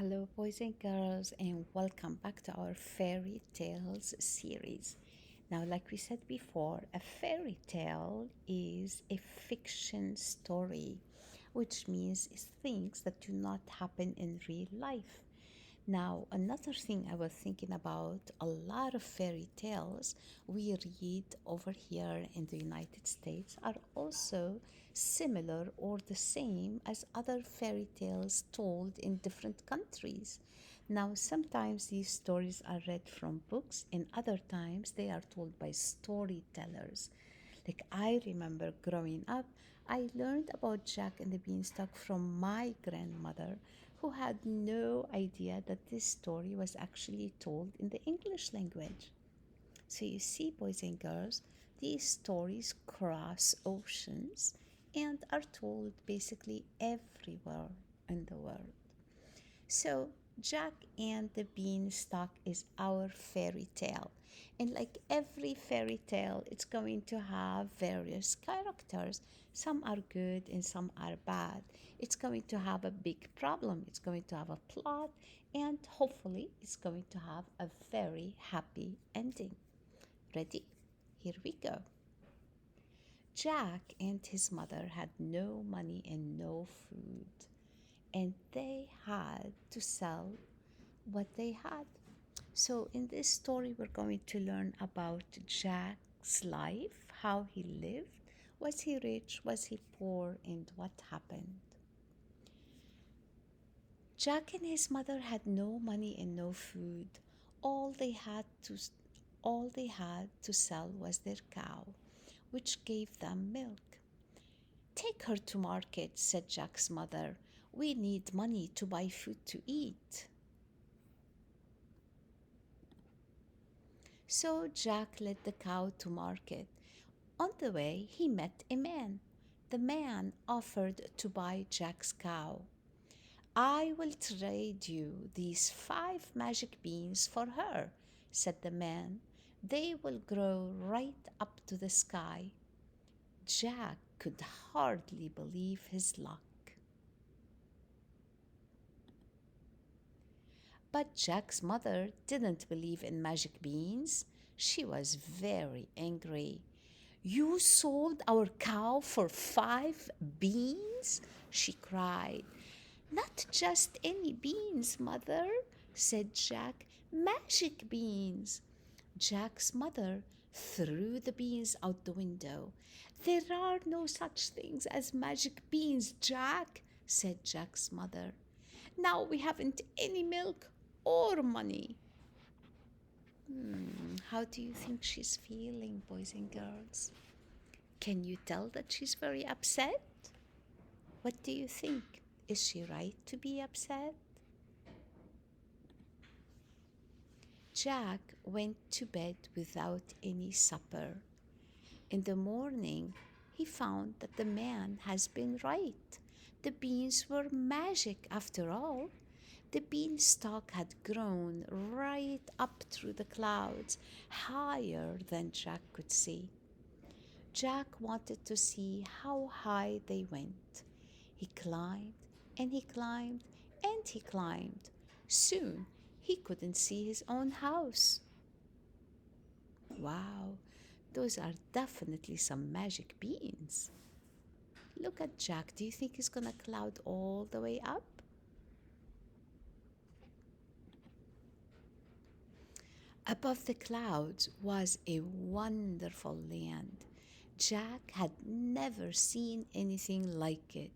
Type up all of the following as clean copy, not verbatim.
Hello, boys and girls, and welcome back to our fairy tales series. Now, like we said before, a fairy tale is a fiction story, which means it's things that do not happen in real life. Now, another thing I was thinking about, a lot of fairy tales we read over here in the United States are also similar or the same as other fairy tales told in different countries. Now, sometimes these stories are read from books, and other times they are told by storytellers. Like I remember growing up, I learned about Jack and the Beanstalk from my grandmother, who had no idea that this story was actually told in the English language. So you see, boys and girls, these stories cross oceans and are told basically everywhere in the world. So, Jack and the Beanstalk is our fairy tale. And like every fairy tale, it's going to have various characters. Some are good and some are bad. It's going to have a big problem. It's going to have a plot. And hopefully, it's going to have a very happy ending. Ready? Here we go. Jack and his mother had no money and no food, and they had to sell what they had. So, in this story, we're going to learn about Jack's life, how he lived. Was he rich? Was he poor? And what happened? Jack and his mother had no money and no food. All they had to all they had to sell was their cow, which gave them milk. Take her to market, said Jack's mother. We need money to buy food to eat. So Jack led the cow to market. On the way, he met a man. The man offered to buy Jack's cow. I will trade you these 5 magic beans for her, said the man. They will grow right up to the sky. Jack could hardly believe his luck. But Jack's mother didn't believe in magic beans. She was very angry. You sold our cow for 5 beans? She cried. Not just any beans, mother, said Jack. Magic beans. Jack's mother threw the beans out the window. There are no such things as magic beans, Jack, said Jack's mother. Now we haven't any milk or money. How do you think she's feeling, boys and girls? Can you tell that she's very upset? What do you think? Is she right to be upset? Jack went to bed without any supper. In the morning, he found that the man has been right. The beans were magic after all. The beanstalk had grown right up through the clouds, higher than Jack could see. Jack wanted to see how high they went. He climbed and he climbed and he climbed. Soon he couldn't see his own house. Wow, those are definitely some magic beans. Look at Jack. Do you think he's gonna climb all the way up? Above the clouds was a wonderful land. Jack had never seen anything like it.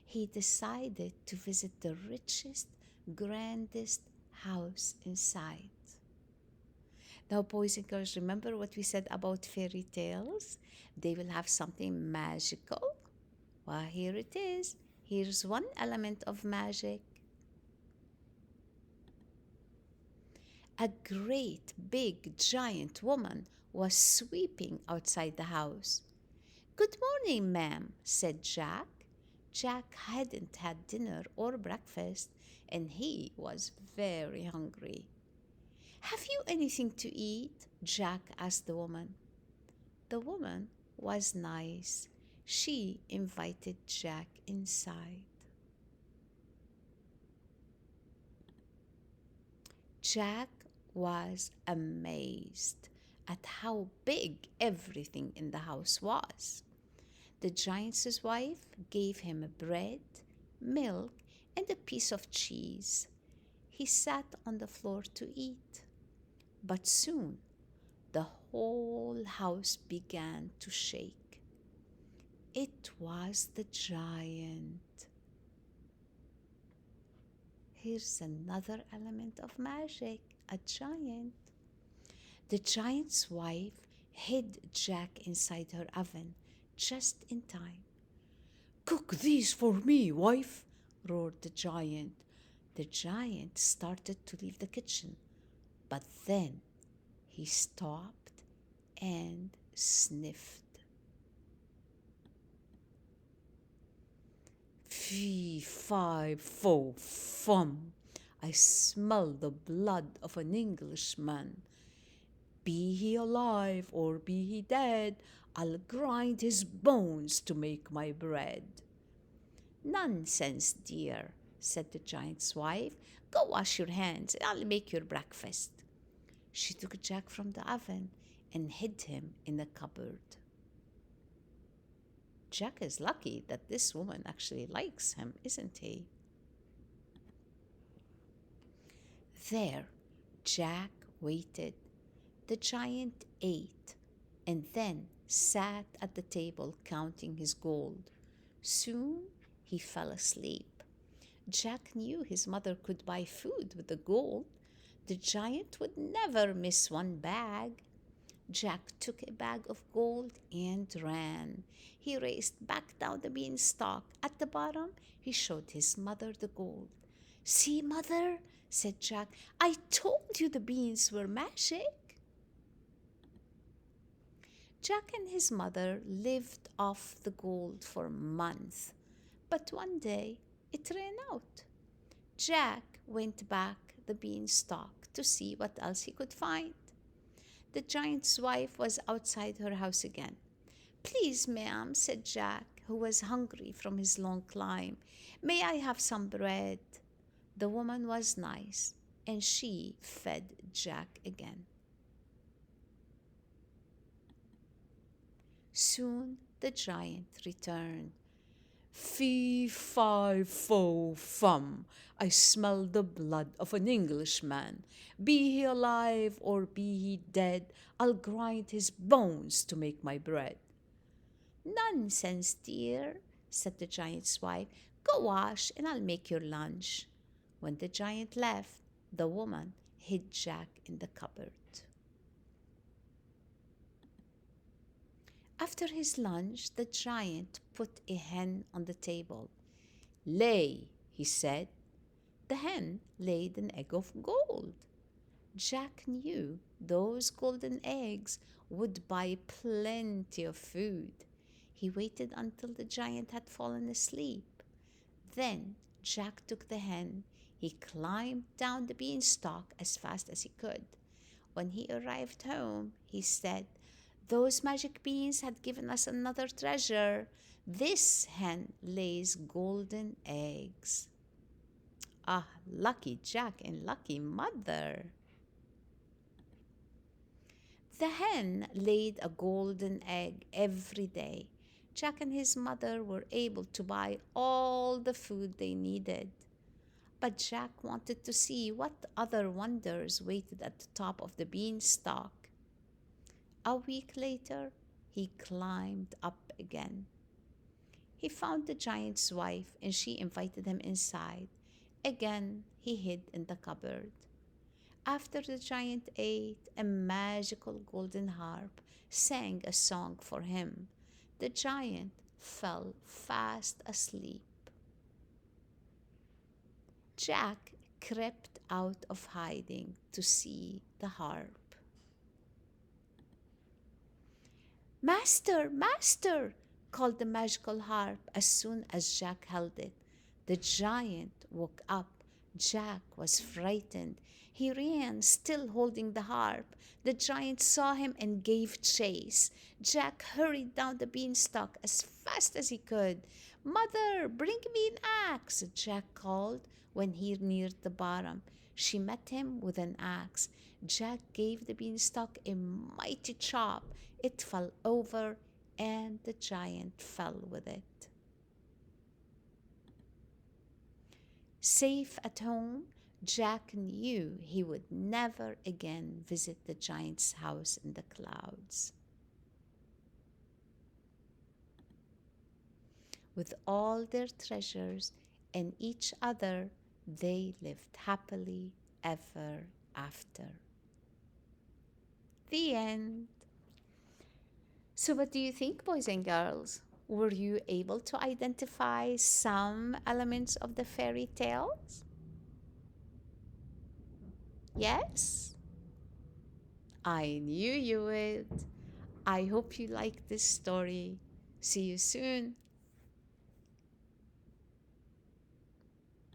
He decided to visit the richest, grandest house in sight. Now, boys and girls, remember what we said about fairy tales? They will have something magical. Well, here it is. Here's one element of magic. A great big giant woman was sweeping outside the house. Good morning, ma'am, said Jack. Jack hadn't had dinner or breakfast, and he was very hungry. Have you anything to eat? Jack asked the woman. The woman was nice. She invited Jack inside. Jack was amazed at how big everything in the house was. The giant's wife gave him bread, milk, and a piece of cheese. He sat on the floor to eat, but soon the whole house began to shake. It was the giant. Here's another element of magic, a giant. The giant's wife hid Jack inside her oven just in time. "Cook these for me, wife," roared the giant. The giant started to leave the kitchen, but then he stopped and sniffed. "Fee, fi, fo, fum. I smell the blood of an Englishman. Be he alive or be he dead, I'll grind his bones to make my bread." "Nonsense, dear," said the giant's wife. "Go wash your hands and I'll make your breakfast." She took Jack from the oven and hid him in the cupboard. Jack is lucky that this woman actually likes him, isn't he? There, Jack waited. The giant ate and then sat at the table counting his gold. Soon he fell asleep. Jack knew his mother could buy food with the gold. The giant would never miss one bag. Jack took a bag of gold and ran. He raced back down the beanstalk. At the bottom, he showed his mother the gold. "See, mother," said Jack, "I told you the beans were magic." Jack and his mother lived off the gold for months, but one day it ran out. Jack went back the beanstalk to see what else he could find. The giant's wife was outside her house again. "Please, ma'am," said Jack, who was hungry from his long climb, "may I have some bread?" The woman was nice, and she fed Jack again. Soon the giant returned. "Fee, fi, fo, fum. I smell the blood of an Englishman. Be he alive or be he dead, I'll grind his bones to make my bread." "Nonsense, dear," said the giant's wife. "Go wash and I'll make your lunch." When the giant left, the woman hid Jack in the cupboard. After his lunch, the giant put a hen on the table. "Lay," he said. The hen laid an egg of gold. Jack knew those golden eggs would buy plenty of food. He waited until the giant had fallen asleep. Then Jack took the hen. He climbed down the beanstalk as fast as he could. When he arrived home, he said, "Those magic beans had given us another treasure. This hen lays golden eggs." Ah, lucky Jack and lucky mother. The hen laid a golden egg every day. Jack and his mother were able to buy all the food they needed. But Jack wanted to see what other wonders waited at the top of the beanstalk. A week later, he climbed up again. He found the giant's wife and she invited him inside. Again, he hid in the cupboard. After the giant ate, a magical golden harp sang a song for him. The giant fell fast asleep. Jack crept out of hiding to see the harp. "Master, master!" called the magical harp as soon as Jack held it. The giant woke up. Jack was frightened. He ran, still holding the harp. The giant saw him and gave chase. Jack hurried down the beanstalk as fast as he could, Mother, bring me an axe, Jack called when he neared the bottom. She met him with an axe. Jack gave the beanstalk a mighty chop. It fell over, and the giant fell with it. Safe at home, Jack knew he would never again visit the giant's house in the clouds. With all their treasures and each other, they lived happily ever after. The end. So, what do you think, boys and girls? Were you able to identify some elements of the fairy tales? Yes? I knew you would. I hope you liked this story. See you soon.